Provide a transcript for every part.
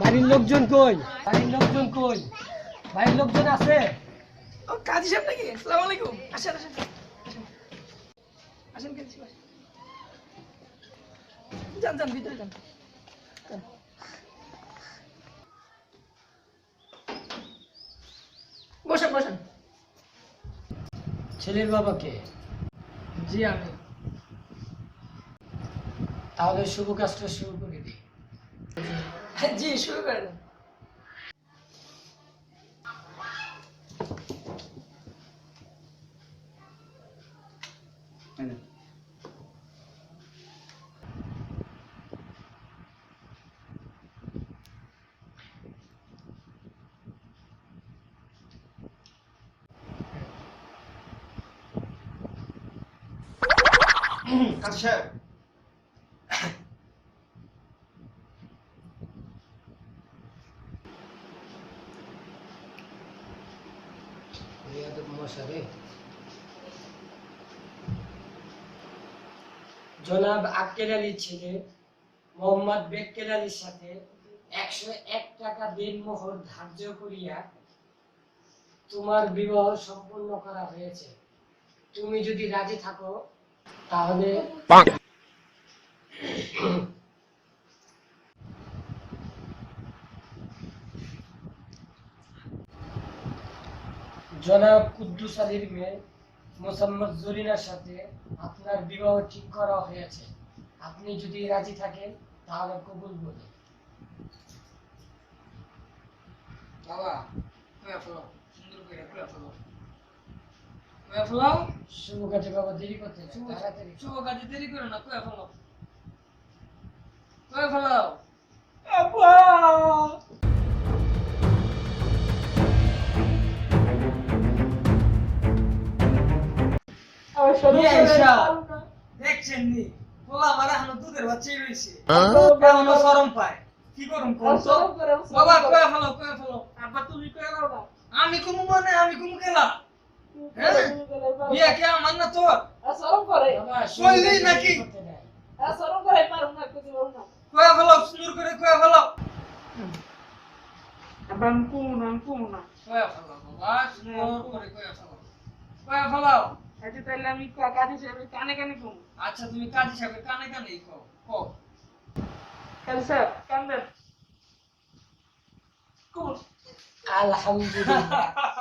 বাড়ির লোকজন কই? বাড়ির লোকজন কই? বাড়ির লোকজন আছে? ও কাজী সাহেব নাকি? আসসালামু আলাইকুম। আসেন আসেন আসেন কাজী সাহেব। যান যান ভিতরে যান। বসেন বসেন। ছেলের বাবাকে? জি আমি। তাহলে শুভ কাজটা শুরু করে দিই। জি শুরু করে দেন। কাজী সাহেব, জনাব আক্কেল আলীর ছেলে মোহাম্মদ বেক্কেল আলীর সাথে 101 টাকা দেনমোহর ধার্য করিয়া তোমার বিবাহ সম্পন্ন করা হয়েছে। তুমি যদি রাজি থাকো তাহলে জনাব কুদ্দুস আলীর মেয়ে মোসাম্মদ জরিনার সাথে আপনার বিবাহ ঠিক করা হয়েছে। আপনি যদি রাজি থাকেন তাহলে কবুল বলি। বাবা কয়া ফেলো, সুন্দর করে কয়া ফেলো। কয়া ফেলো। শুভ কাজে বাবা দেরি করতে নেই, তাড়াতাড়ি শুভ কাজে দেরি করো না, কয়া ফেলো। কয়া ফেলো। আব্বা দেখছেন নি বলা আমার এখনো দুধের বাচ্চাই রয়েছে, এখনো শরম পায়। কি করুম কোন তো বাবা কয়া ফেলো কয়া ফেলো। আব্বা তুমি কয়া দাও না। আমি কুমু মানে আমি কুমু খেলা। হ্যাঁ বিয়া কে আমার না তোর শরম করে বাবা কইলি নাকি? করতে নেই। শরম করে পারুম না কিছু বলুন না কয়া ফেলো, সুন্দর করে কয়া ফেলো। আব্বা আমি কুমু না কয়া ফেলো বাবা, সুন্দর করে কয়া ফেলো। কয়া ফেলো। আচ্ছা তাহলে আমি কাজী সাহেবের কানে কানে কম। আচ্ছা তুমি কাজী সাহেবের কানে কানেই কও কও। কাজী সাহেব কান দেন। কুমু আলহামদুলিল্লাহ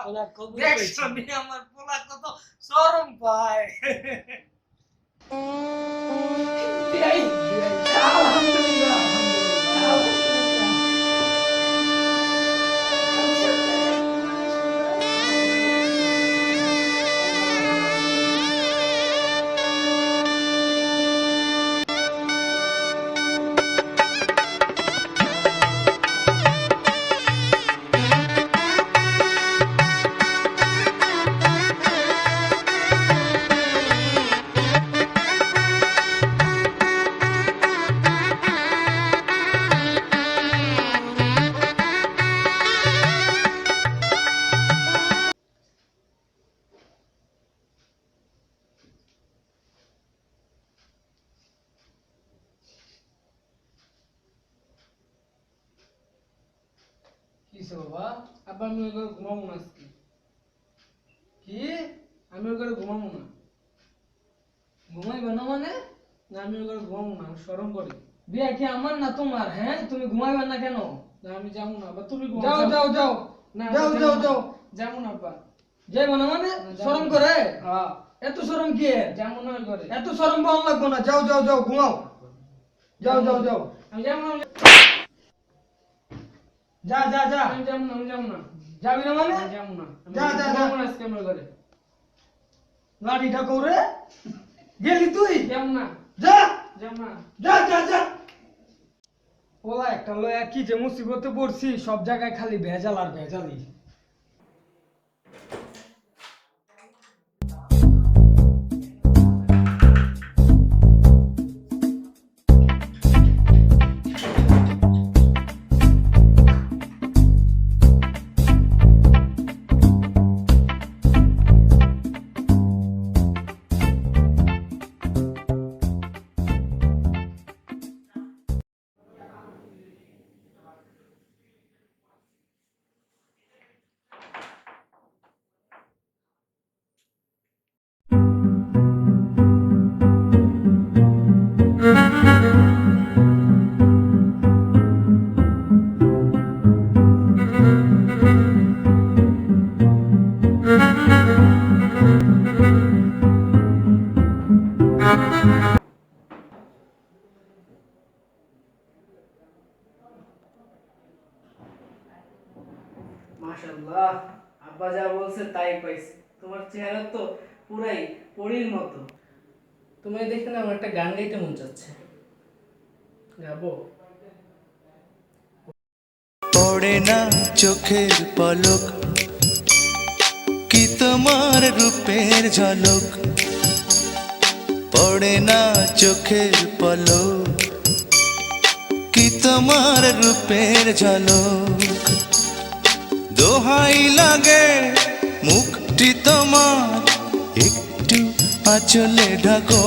ওনার কবুল দেখছো হয়েছে। নি আমার পোলা কত শরম পায়। আলহামদুলিল্লাহ কিসে বাবা? আব্বা আমি ওই ঘরে ঘুমাবো না আজকে। কি আমি ওই ঘরে ঘুমাবো না। ঘুমাইবে না মানে? না আমি ওই ঘরে ঘুমাবো না, আমি শরম করি। বিয়া কি আমার না তোমার? হ্যাঁ তুমি ঘুমাইবে না কেন? না আমি যাবো না আব্বা, তুমি ঘুমাও। যাও যাও যাও না যাও যাও যাও যাবো না আব্বা। যাইব না মানে? না, যাবো শরম না। করে? হ্যাঁ এত শরম কি এর? যাবো না ওই ঘরে। এত শরম পাওয়া লাগবো না, যাও যাও যাও ঘুমাও। যাও যাও যাও আমি যাবো না, যা যা যা আমি যাবো না, আমি যাবো না। যাবি না মানে? আমি যাবো না। আমি যা, যা, যা। ঘুমাবো না আজকে আমি ওই ঘরে। লাঠিটা কৌরে গেলি তুই? যাবো না, যা যাবো না। যা যা যা ওলা একটা লয়া কি যে মুসিবতে পড়ছি, সব জায়গায় খালি ভেজাল আর ভেজালই। মাশাআল্লাহ, আব্বা যা বলছে তাই পাইছে। তোমার চেহারা তো পুরাই পরীর মতো। তোমায় দেখে না আমার একটা গান গাইতে মন চাচ্ছে। গাবো? পড়ে না চোখের পলক, কি তোমার রূপের ঝলক, পড়ে না চোখের পলক, কি তোমার রূপের ঝলক, দোহাই লাগে মুখটি তোমার একটু আঁচলে ঢাকো।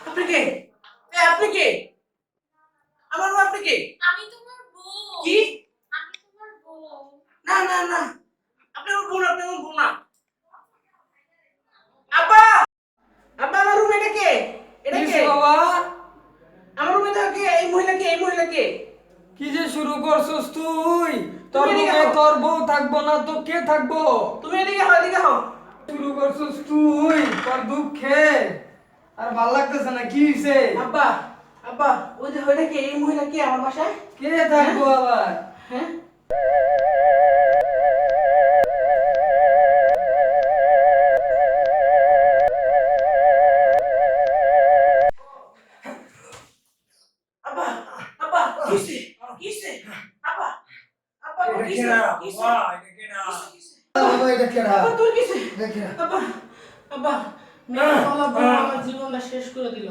আপনি কে? আপনি কে? আমার মা, আপনি কে? আমি তোমার বউ। কি? আমি তোমার বউ। না না না, আপনি আমার বোন, আপনি আমার বোন না। আব্বা, আব্বা আমার রুমে এটা কে? এটা কি কে কে? বাবা? আমার রুমে তো কে? এই মহিলা কে? এই মহিলা কে? কি যে শুরু করছস তুই? তোর তুমি এদিকে রুমে হও। তোর বউ থাকবো না তো কে থাকবো? তুমি এদিকে হও, এদিকে হও। শুরু করছস তুই তোর দুঃখে। আর ভাল লাগতেছে না, কি হইছে? আব্বা, আব্বা, ওই যে ওইটা কে? এই মহিলা কে আমার বাসায়? কে থাকবো আবার? হ্যাঁ? আব্বা, আব্বা, কিসে? কিসে? আব্বা, আব্বা, আমার কিসে? কিসে? কিসে? বাবা এটা কেডা? আব্বা, তোর কিসে? দেখে আব্বা, আব্বা, মেয়ে আমার জীবনটা শেষ করে দিল।